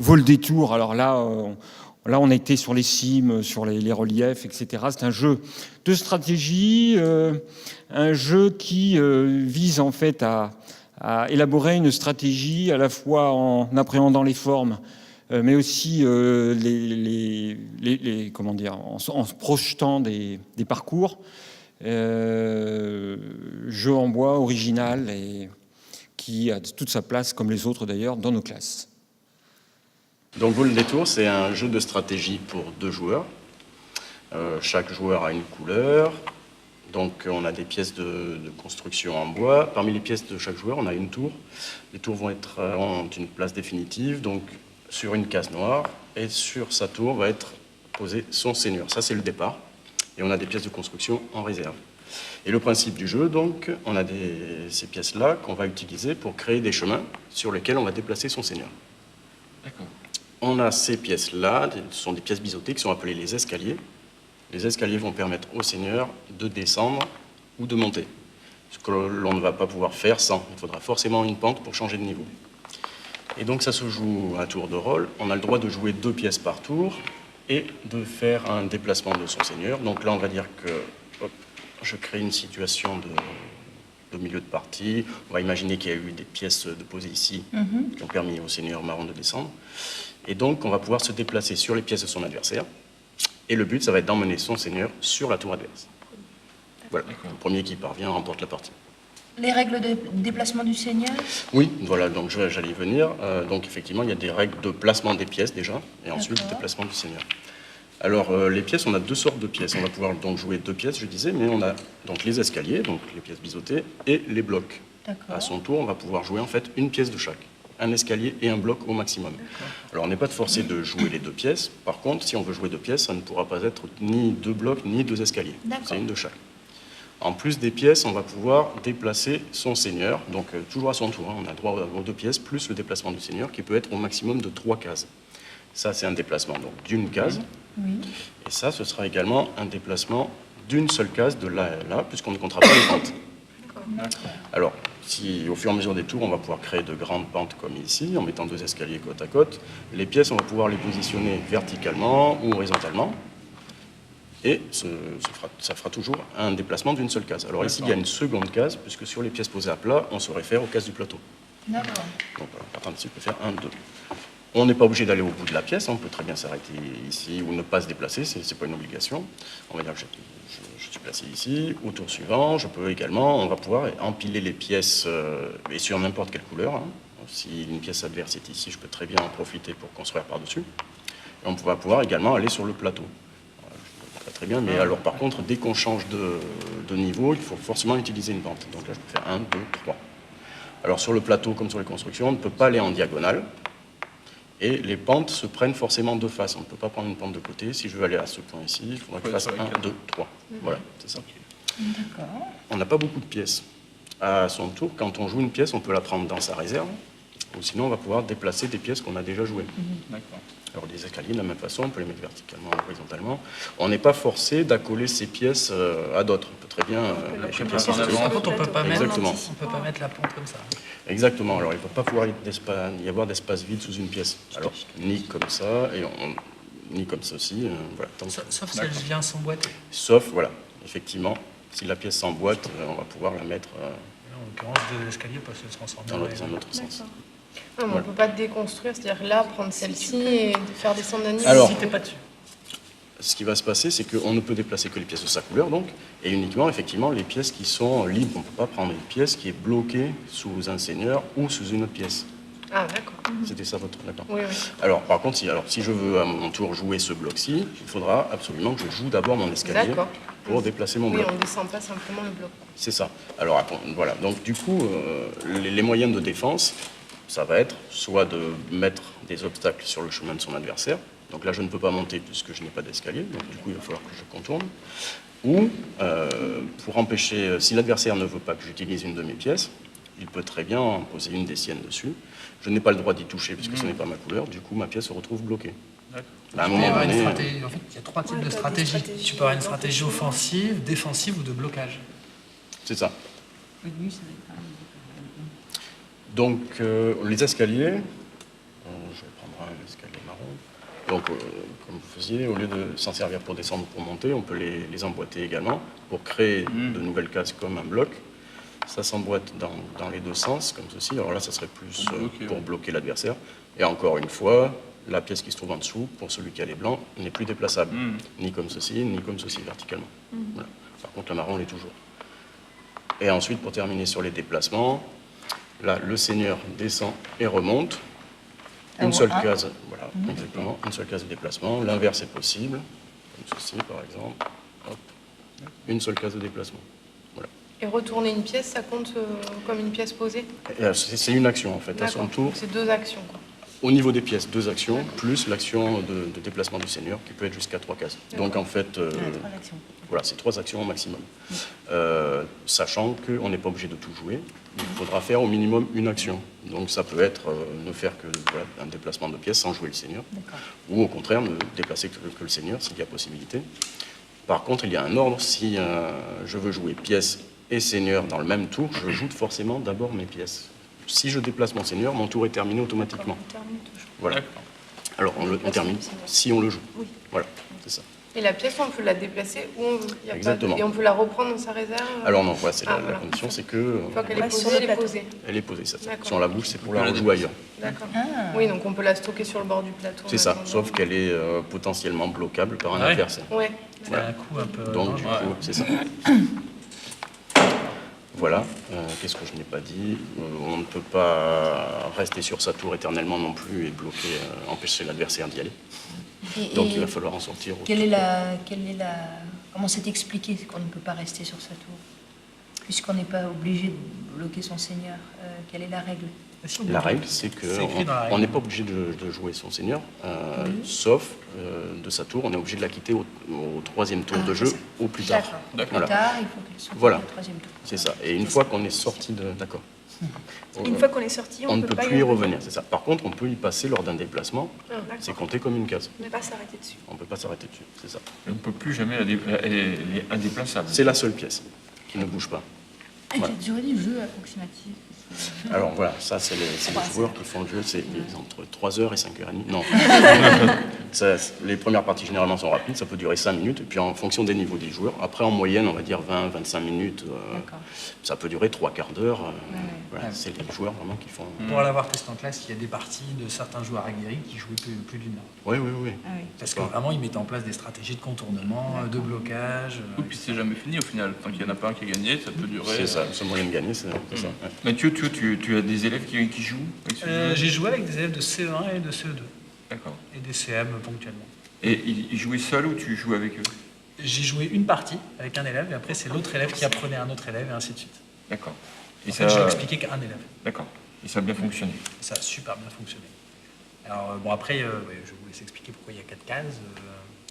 vaut le détour. Alors là, on a été sur les cimes, sur les reliefs, etc. C'est un jeu de stratégie, un jeu qui vise en fait à élaborer une stratégie à la fois en appréhendant les formes, mais aussi comment dire, en se projetant des parcours. Jeu en bois original et qui a toute sa place, comme les autres d'ailleurs, dans nos classes. Donc Vaut le détour, c'est un jeu de stratégie pour 2 joueurs. Chaque joueur a une couleur. Donc on a des pièces de construction en bois. Parmi les pièces de chaque joueur, on a une tour. Les tours ont une place définitive, donc sur une case noire. Et sur sa tour va être posé son seigneur. Ça, c'est le départ. Et on a des pièces de construction en réserve. Et le principe du jeu, donc, on a ces pièces-là qu'on va utiliser pour créer des chemins sur lesquels on va déplacer son seigneur. D'accord. On a ces pièces-là, ce sont des pièces biseautées qui sont appelées les escaliers. Les escaliers vont permettre au seigneur de descendre ou de monter. Ce que l'on ne va pas pouvoir faire sans. Il faudra forcément une pente pour changer de niveau. Et donc ça se joue à tour de rôle. On a le droit de jouer 2 pièces par tour et de faire un déplacement de son seigneur. Donc là, on va dire que je crée une situation de milieu de partie. On va imaginer qu'il y a eu des pièces de posées ici qui ont permis au seigneur marron de descendre. Et donc, on va pouvoir se déplacer sur les pièces de son adversaire. Et le but, ça va être d'emmener son seigneur sur la tour adverse. Voilà, le premier qui parvient remporte la partie. Les règles de déplacement du seigneur? Oui, voilà, donc j'allais y venir. Donc effectivement, il y a des règles de placement des pièces déjà, et ensuite de déplacement du seigneur. Alors, les pièces, on a 2 sortes de pièces. On va pouvoir donc jouer 2 pièces, je disais, mais on a donc les escaliers, donc les pièces biseautées, et les blocs. À son tour, on va pouvoir jouer en fait une pièce de chaque. Un escalier et un bloc au maximum. Alors, on n'est pas forcé de jouer les 2 pièces. Par contre, si on veut jouer 2 pièces, ça ne pourra pas être ni 2 blocs, ni 2 escaliers. C'est une de chaque. En plus des pièces, on va pouvoir déplacer son seigneur. Donc, toujours à son tour, on a droit aux 2 pièces, plus le déplacement du seigneur, qui peut être au maximum de 3 cases. Ça, c'est un déplacement d'une case. Oui. Et ça, ce sera également un déplacement d'une seule case de là à là, puisqu'on ne comptera pas les pentes. Alors, si au fur et à mesure des tours, on va pouvoir créer de grandes pentes comme ici, en mettant 2 escaliers côte à côte, les pièces, on va pouvoir les positionner verticalement ou horizontalement, et ça fera toujours un déplacement d'une seule case. Alors ici, il y a une seconde case, puisque sur les pièces posées à plat, on se réfère aux cases du plateau. D'accord. Donc voilà, partant d'ici, on peut faire 1, 2. On n'est pas obligé d'aller au bout de la pièce, on peut très bien s'arrêter ici ou ne pas se déplacer, ce n'est pas une obligation. On va dire que je suis placé ici, au tour suivant, je peux également, on va pouvoir empiler les pièces, et sur n'importe quelle couleur. Hein. Si une pièce adverse est ici, je peux très bien en profiter pour construire par-dessus. Et on va pouvoir également aller sur le plateau. Voilà, très bien, mais alors par contre, dès qu'on change de niveau, il faut forcément utiliser une pente. Donc là, je peux faire 1, 2, 3. Alors sur le plateau, comme sur les constructions, on ne peut pas aller en diagonale. Et les pentes se prennent forcément de face. On ne peut pas prendre une pente de côté. Si je veux aller à ce point ici, il faudra que je fasse 1, 2, 3. Voilà, c'est ça. D'accord. On n'a pas beaucoup de pièces. À son tour, quand on joue une pièce, on peut la prendre dans sa réserve. Ou sinon, on va pouvoir déplacer des pièces qu'on a déjà jouées. D'accord. Alors, des escaliers, de la même façon, on peut les mettre verticalement ou horizontalement. On n'est pas forcé d'accoler ces pièces à d'autres. On peut très bien les pièces Par contre, on ne peut pas Exactement. mettre la pente comme ça. Exactement. Alors, il ne va pas pouvoir y avoir d'espace vide sous une pièce. Alors, ni comme ça, ni comme ceci. Voilà. Sauf si elle vient s'emboîter. Sauf, voilà, effectivement, si la pièce s'emboîte, on va pouvoir la mettre Là, en l'occurrence, 2 escaliers peuvent se transformer dans un autre sens. Non, mais on ne peut pas déconstruire, c'est-à-dire là, prendre celle-ci et faire descendre un niveau. Alors, si t'es pas dessus. Ce qui va se passer, c'est qu'on ne peut déplacer que les pièces de sa couleur, donc, et uniquement, effectivement, les pièces qui sont libres. On ne peut pas prendre une pièce qui est bloquée sous un seigneur ou sous une autre pièce. Ah, d'accord. C'était ça votre... D'accord. Oui, oui. Alors, par contre, si je veux à mon tour jouer ce bloc-ci, il faudra absolument que je joue d'abord mon escalier pour déplacer mon bloc. Oui, on ne descend pas simplement le bloc. C'est ça. Alors, voilà. Donc, du coup, les moyens de défense, ça va être soit de mettre des obstacles sur le chemin de son adversaire. Donc là, je ne peux pas monter puisque je n'ai pas d'escalier. Donc, du coup, il va falloir que je contourne. Ou, pour empêcher, si l'adversaire ne veut pas que j'utilise une de mes pièces, il peut très bien en poser une des siennes dessus. Je n'ai pas le droit d'y toucher puisque ce n'est pas ma couleur. Du coup, ma pièce se retrouve bloquée. Là, à un moment donné, en fait, il y a 3 types de stratégies. Tu peux avoir une stratégie offensive, défensive ou de blocage. C'est ça. Donc, les escaliers, je vais prendre un escalier marron. Donc, comme vous faisiez, au lieu de s'en servir pour descendre ou pour monter, on peut les emboîter également pour créer de nouvelles cases comme un bloc. Ça s'emboîte dans les deux sens, comme ceci. Alors là, ça serait plus pour bloquer l'adversaire. Et encore une fois, la pièce qui se trouve en dessous, pour celui qui a les blancs, n'est plus déplaçable. Ni comme ceci, ni comme ceci, verticalement. Voilà. Par contre, la marron l'est toujours. Et ensuite, pour terminer sur les déplacements, là, le seigneur descend et remonte. Une seule case, voilà, exactement, une seule case de déplacement. L'inverse est possible, comme ceci, par exemple. Hop. Une seule case de déplacement. Voilà. Et retourner une pièce, ça compte comme une pièce posée? C'est une action, en fait, à son tour. C'est 2 actions, quoi. Au niveau des pièces, 2 actions, plus l'action de déplacement du seigneur, qui peut être jusqu'à 3 cases. Donc, en fait, voilà, c'est 3 actions au maximum. Sachant qu'on n'est pas obligé de tout jouer, il faudra faire au minimum une action. Donc, ça peut être ne faire que voilà, un déplacement de pièces sans jouer le seigneur, ou au contraire, ne déplacer que le seigneur, s'il y a possibilité. Par contre, il y a un ordre. Si je veux jouer pièces et seigneur dans le même tour, je joue forcément d'abord mes pièces. Si je déplace mon seigneur, mon tour est terminé automatiquement. Voilà. Alors, on termine si on le joue. Oui. Voilà, c'est ça. Et la pièce, on peut la déplacer où on veut. Il y a Exactement. et on peut la reprendre dans sa réserve. Alors non, voilà, c'est la voilà. condition, c'est que Une fois qu'elle est posée, elle est posée. elle est posée. Ça. D'accord. Si on la bouge, c'est pour la rejouer ailleurs. D'accord. Oui, donc on peut la stocker sur le bord du plateau. C'est ça, sauf qu'elle est potentiellement bloquable par un adversaire. Ouais. C'est un coup un peu... Donc du coup, c'est ça. Voilà, qu'est-ce que je n'ai pas dit? On ne peut pas rester sur sa tour éternellement non plus et bloquer, empêcher l'adversaire d'y aller. Donc il va falloir en sortir. Comment c'est expliqué qu'on ne peut pas rester sur sa tour? Puisqu'on n'est pas obligé de bloquer son seigneur, quelle est la règle? La règle, c'est qu'on n'est pas obligé de jouer son seigneur, sauf de sa tour, on est obligé de la quitter au 3e tour de jeu, au plus tard. D'accord. Plus tard, il faut qu'elle sorte Voilà. au 3e tour. C'est ça. Et une fois qu'on est sorti de... D'accord. Une fois qu'on est sorti, On ne peut plus y revenir, c'est ça. Par contre, on peut y passer lors d'un déplacement, c'est compté comme une case. On ne peut pas s'arrêter dessus. On ne peut pas s'arrêter dessus, c'est ça. On ne peut plus jamais elle est indéplaçable. C'est la seule pièce qui ne bouge pas. Quelle durée du jeu approximative? Alors voilà, ça c'est les joueurs qui font le jeu, c'est entre 3h et 5h30. Non. Les premières parties généralement sont rapides, ça peut durer 5 minutes, et puis en fonction des niveaux des joueurs, après en moyenne on va dire 20-25 minutes, ça peut durer 3 quarts d'heure. Voilà, c'est les joueurs vraiment qui font... Pour l'avoir testé en classe, il y a des parties de certains joueurs aguerris qui jouaient plus d'une heure. Oui. Parce que vraiment ils mettaient en place des stratégies de contournement, de blocage. Et puis c'est jamais fini au final. Tant qu'il n'y en a pas un qui a gagné, ça peut durer. C'est ça, le moyen de gagner, c'est ça. Ouais. Mathieu, tu as des élèves qui jouent avec ce jeu? J'ai joué avec des élèves de CE1 et de CE2. D'accord. Et des CM ponctuellement. Et ils jouaient seuls ou tu jouais avec eux? J'ai joué une partie avec un élève et après c'est l'autre élève qui apprenait à un autre élève et ainsi de suite. D'accord. En fait, j'ai expliqué qu'à un élève. D'accord. Et ça a bien fonctionné? Et ça a super bien fonctionné. Alors bon après, je vous laisse expliquer pourquoi il y a 4 cases.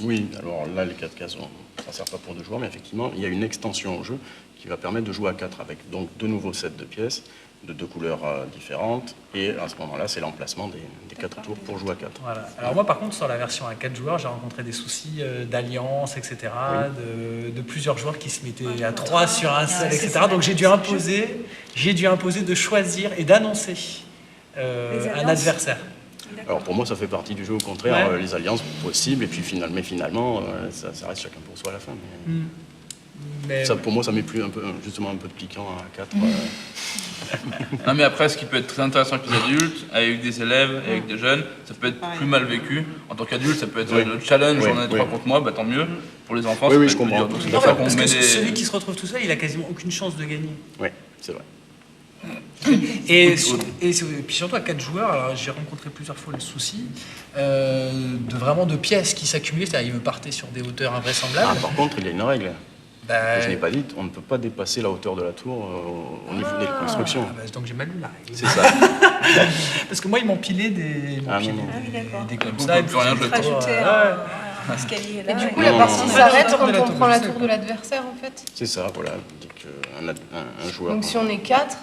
Oui, alors là les 4 cases, ça ne sert pas pour 2 joueurs, mais effectivement il y a une extension au jeu qui va permettre de jouer à 4 avec donc 2 nouveaux sets de pièces de 2 couleurs différentes, et à ce moment-là c'est l'emplacement des 4 tours pour jouer à 4. Voilà. Alors moi par contre sur la version à 4 joueurs, j'ai rencontré des soucis d'alliance, etc., de plusieurs joueurs qui se mettaient à 3 sur un seul, etc. Donc j'ai dû imposer de choisir et d'annoncer un adversaire. Alors pour moi ça fait partie du jeu, au contraire, les alliances possibles, et puis finalement ça reste chacun pour soi à la fin. Mais ça, pour moi ça met plus justement un peu de piquant à 4. Non mais après, ce qui peut être très intéressant avec les adultes, avec des élèves, avec des jeunes, ça peut être plus mal vécu. En tant qu'adulte, ça peut être le challenge, on est 3 contre moi, bah tant mieux. Pour les enfants, je comprends. C'est pour ça qu'on parce met que des... celui qui se retrouve tout seul, il a quasiment aucune chance de gagner. Oui, c'est vrai. Et puis surtout à 4 joueurs, alors j'ai rencontré plusieurs fois le souci de pièces qui s'accumulaient, c'est-à-dire ils me partaient sur des hauteurs invraisemblables. Par contre, il y a une règle. Que je n'ai pas dit, on ne peut pas dépasser la hauteur de la tour au niveau des constructions. Donc j'ai mal lu la règle. C'est ça. Parce que moi, ils m'ont pilé des comme ça. On peut plus rien jeter. Rajouter un escalier là. Et du coup, la partie s'arrête quand on prend la tour de l'adversaire, en fait. C'est ça, voilà. Dès qu'un joueur... Donc si on est 4,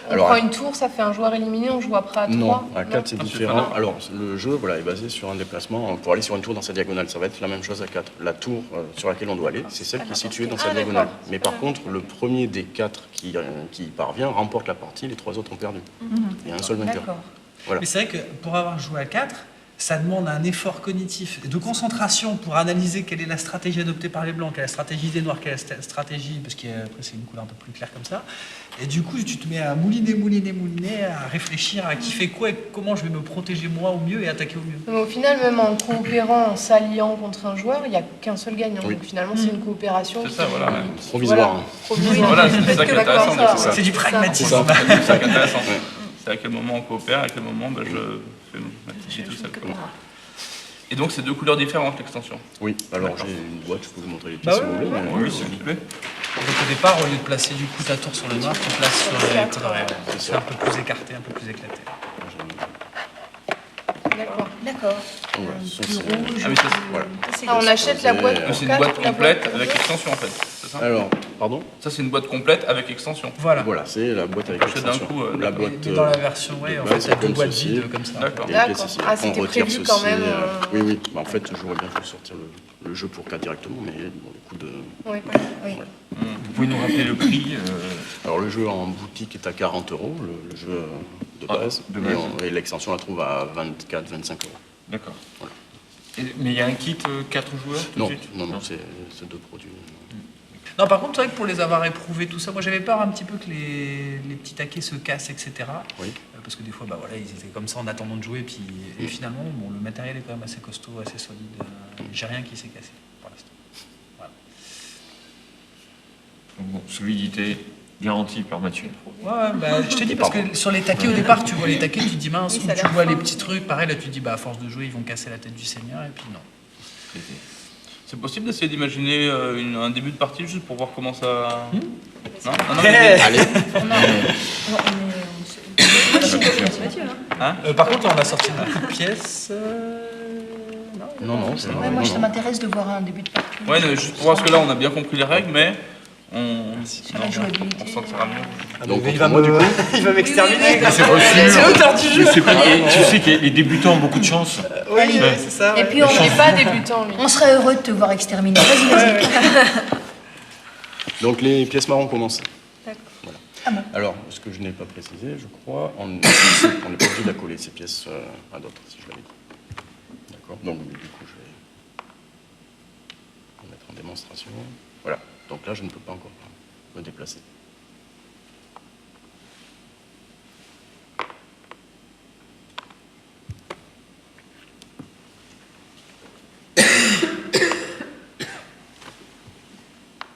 on Alors, prend une tour, ça fait un joueur éliminé, on joue après à 3. Non, à 4 c'est différent. Alors le jeu est basé sur un déplacement. Pour aller sur une tour dans sa diagonale, ça va être la même chose à 4. La tour sur laquelle on doit aller, c'est celle qui est située dans sa diagonale. Mais par contre, le premier des 4 qui y parvient remporte la partie, les 3 autres ont perdu. Il y a un seul vainqueur. Voilà. Mais c'est vrai que pour avoir joué à 4, ça demande un effort cognitif et de concentration pour analyser quelle est la stratégie adoptée par les blancs, quelle est la stratégie des noirs, quelle est la stratégie, parce qu'après c'est une couleur un peu plus claire comme ça. Et du coup, tu te mets à mouliner, à réfléchir à qui fait quoi et comment je vais me protéger moi au mieux et attaquer au mieux. Mais au final, même en coopérant, en s'alliant contre un joueur, il n'y a qu'un seul gagnant. Oui. Donc finalement, c'est une coopération. C'est ça, voilà, ouais. Provisoire. Voilà, provisoire. Voilà, c'est ça qui est intéressant. D'accord, c'est ça. ça. C'est du pragmatisme. C'est ça qui est intéressant. C'est à quel moment on coopère, à quel moment je fais ma petite vie tout seul. Et donc c'est 2 couleurs différentes l'extension. Oui, alors j'ai une boîte, je peux vous montrer les pièces Bah si vous ouais, voulez. ouais, mais- Oui, s'il vous plaît. Donc au départ, au lieu de placer du coup ta tour sur le noir, tu places sur les colorés. C'est un peu plus écarté, un peu plus éclaté. D'accord. D'accord. Voilà, Un ce sont plus ces- rouge. Ah oui, ça, plus- c'est- Ah, on achète la boîte Mais pour C'est une 4, boîte la complète pour avec deux. extension en fait, c'est ça? Alors, pardon. Ça c'est une boîte complète avec extension. Voilà. Voilà, c'est la boîte avec Achète d'un l'extension. coup, La d'accord. boîte. Mais dans la version, ouais, de en base, fait, il y a 2 comme boîtes ceci. vides comme ça. D'accord. Et les pièces D'accord. ici. Ah, c'était On retire prévu ceci, quand même, Oui, oui. Bah, en fait, j'aurais bien voulu sortir le jeu pour 4 directement, mais bon, le coup de. Oui. Oui. Vous pouvez nous rappeler le prix Alors, le jeu en boutique est à 40 €, le jeu de Ah, base. de base. Et l'extension, on la trouve à 24-25 €. D'accord. Voilà. Mais il y a un kit 4 joueurs tout de Non, suite non, c'est 2 produits. Non, par contre, c'est vrai que pour les avoir éprouvés, tout ça, moi j'avais peur un petit peu que les petits taquets se cassent, etc. Oui. Parce que des fois, bah, voilà, ils étaient comme ça en attendant de jouer. Puis, et finalement, bon, le matériel est quand même assez costaud, assez solide. J'ai rien qui s'est cassé pour l'instant. Voilà. Donc bon, solidité garantie par Mathieu. Ouais, bah, je te dis, parce que sur les taquets, au départ, tu vois les taquets, tu te dis mince, Oui, ou ça a tu l'air vois fin. les petits trucs, pareil, là tu te dis, bah, à force de jouer, ils vont casser la tête du seigneur, et puis non. C'est possible d'essayer d'imaginer un début de partie juste pour voir comment ça. Non, non, non, Allez. Mathieu, hein. Par contre, là, on a sorti beaucoup de pièces. Non, non, c'est Ouais, moi, ça m'intéresse de voir un début de partie. Ouais, non, juste pour voir, parce que là on a bien compris les règles, mais on. Sur la jouabilité. On sent que ça va mieux. Donc, il va moi, du coup. il va m'exterminer. C'est pas sûr. C'est l'auteur du jeu. Tu sais que les débutants ont beaucoup de chance. Oui, c'est ça. Et puis, On n'est pas débutant, lui. on serait heureux de te voir exterminer. Vas-y, vas-y. Donc les pièces marron commencent. D'accord. Voilà. Ah bon. Alors, ce que je n'ai pas précisé, je crois, on n'est pas obligé d'accoler ces pièces à d'autres, si je l'avais dit. D'accord. Donc du coup, je vais le mettre en démonstration. Voilà. Donc là, je ne peux pas encore me déplacer.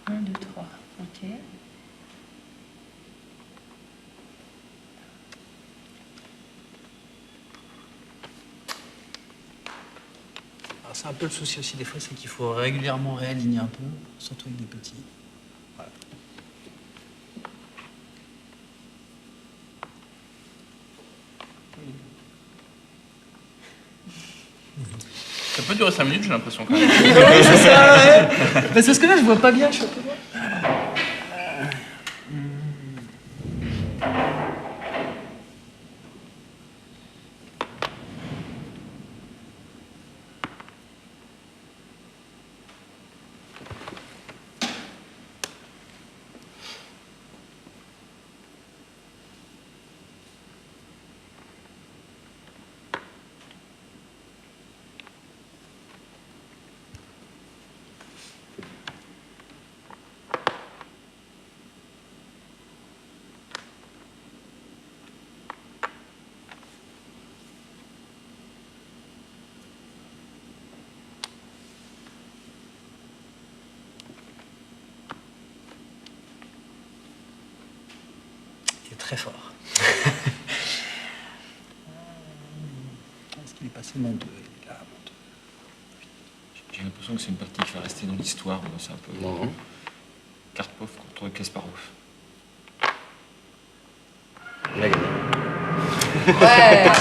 Un, deux, trois. Ok. Alors, c'est un peu le souci aussi des fois, c'est qu'il faut régulièrement réaligner un peu, surtout avec des petits. Voilà. Ça peut durer 5 minutes, j'ai l'impression quand même. Ouais, c'est ça, ouais. Bah, c'est parce que là, je vois pas bien, je suis un peu loin. Il est très fort. Est-ce qu'il est passé mon 2 Il est là, mon 2. J'ai l'impression que c'est une partie qui va rester dans l'histoire. Moi, c'est un peu Non, non. Karpov contre Kasparov. Il a gagné. Ouais.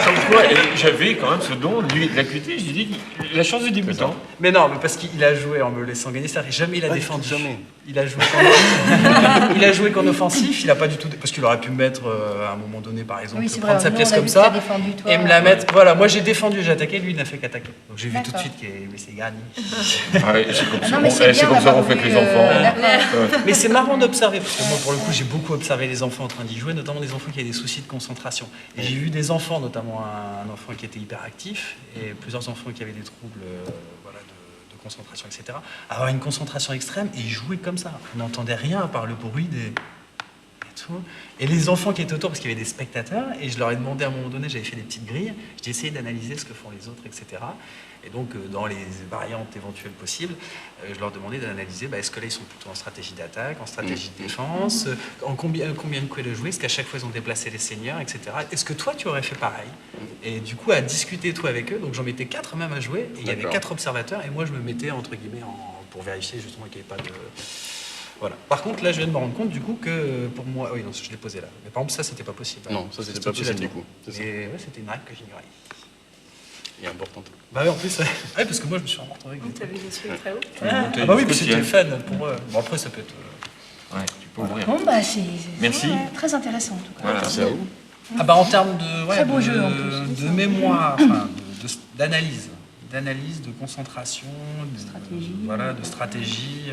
Comme quoi, j'avais quand même ce don, lui, de l'acuité. J'ai dit la chance du débutant. Mais non, mais parce qu'il a joué en me laissant gagner, c'est-à-dire que jamais il a défendu. Jamais. Il a joué qu'en offensif, il a pas du tout... Parce qu'il aurait pu me mettre, à un moment donné, par exemple, Oui, c'est prendre vrai. sa Nous, pièce on a comme vu que t'as ça, défendu, toi. et me la mettre... Voilà, moi j'ai défendu, j'ai attaqué, lui il n'a fait qu'attaquer. Donc j'ai vu tout de D'accord. suite que c'est gagné. Ouais, c'est comme Ah ça non, mais c'est bien c'est comme ça d'avoir qu'on fait avec vu, les enfants. d'accord. Mais c'est marrant d'observer, parce que moi pour le coup j'ai beaucoup observé les enfants en train d'y jouer, notamment des enfants qui avaient des soucis de concentration. Et j'ai vu des enfants, notamment un enfant qui était hyperactif, et plusieurs enfants qui avaient des troubles voilà, de concentration, etc., avoir une concentration extrême et ils jouaient comme ça. On n'entendait rien à part le bruit des... et tout. Et les enfants qui étaient autour, parce qu'il y avait des spectateurs, et je leur ai demandé à un moment donné, j'avais fait des petites grilles, j'ai essayé d'analyser ce que font les autres, etc. Et donc, dans les variantes éventuelles possibles, je leur demandais d'analyser, est-ce que là, ils sont plutôt en stratégie d'attaque, en stratégie de défense, en combien de coups de jouer, est-ce qu'à chaque fois, ils ont déplacé les seigneurs, etc. Est-ce que toi, tu aurais fait pareil? Et du coup, à discuter, toi, avec eux, donc j'en mettais 4 même à jouer, et il y avait 4 observateurs, et moi, je me mettais, entre guillemets, pour vérifier, justement, qu'il n'y avait pas de... Voilà. Par contre, là, je viens de me rendre compte, du coup, que pour moi... Oui, non, je l'ai posé là. Mais par exemple, ça, c'était pas possible. Non, ça, c'était pas possible, du coup. Et ouais, c'était une règle que j'ignorais. Et importante. Bah oui, en plus, ouais, parce que moi, je me suis retrouvé avec des Tu avais des trucs très hauts. Ah bah oui, puis c'était fun pour eux. Bon, après, ça peut être... Ouais, tu peux ouvrir. Bon, bah, c'est Merci. ouais, très intéressant, en tout cas. Voilà. Merci à vous. Ah bah en termes de, Très beau jeu, en plus. de mémoire, enfin, d'analyse, de concentration, Stratégie. voilà, de stratégie.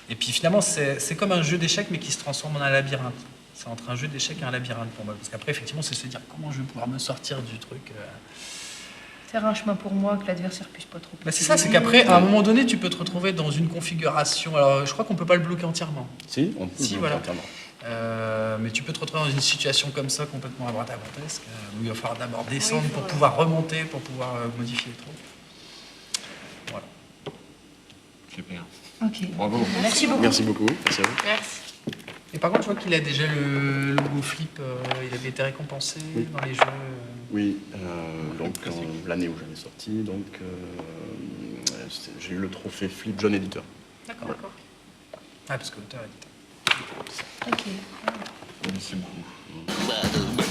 Et puis finalement, c'est comme un jeu d'échecs, mais qui se transforme en un labyrinthe. C'est entre un jeu d'échecs et un labyrinthe pour moi. Parce qu'après, effectivement, c'est se dire comment je vais pouvoir me sortir du truc. Faire un chemin pour moi que l'adversaire puisse pas trop. Bah c'est ça, c'est qu'après, à un moment donné, tu peux te retrouver dans une configuration. Alors, je crois qu'on peut pas le bloquer entièrement. Si, on peut Si, le voilà. entièrement. Mais tu peux te retrouver dans une situation comme ça, complètement abracadabrantesque, où il va falloir d'abord descendre Oui, pour voilà. pouvoir remonter, pour pouvoir modifier le truc. Voilà. Super. Ok. Bravo. Merci beaucoup. Merci beaucoup. Merci à vous. Merci. Et par contre, je vois qu'il a déjà le logo Flip, il avait été récompensé Oui. dans les jeux. Oui, donc l'année où j'avais sorti, donc j'ai eu le trophée Flip Jeune Éditeur. D'accord. Ah, parce que l'auteur est éditeur. Ok. Merci beaucoup.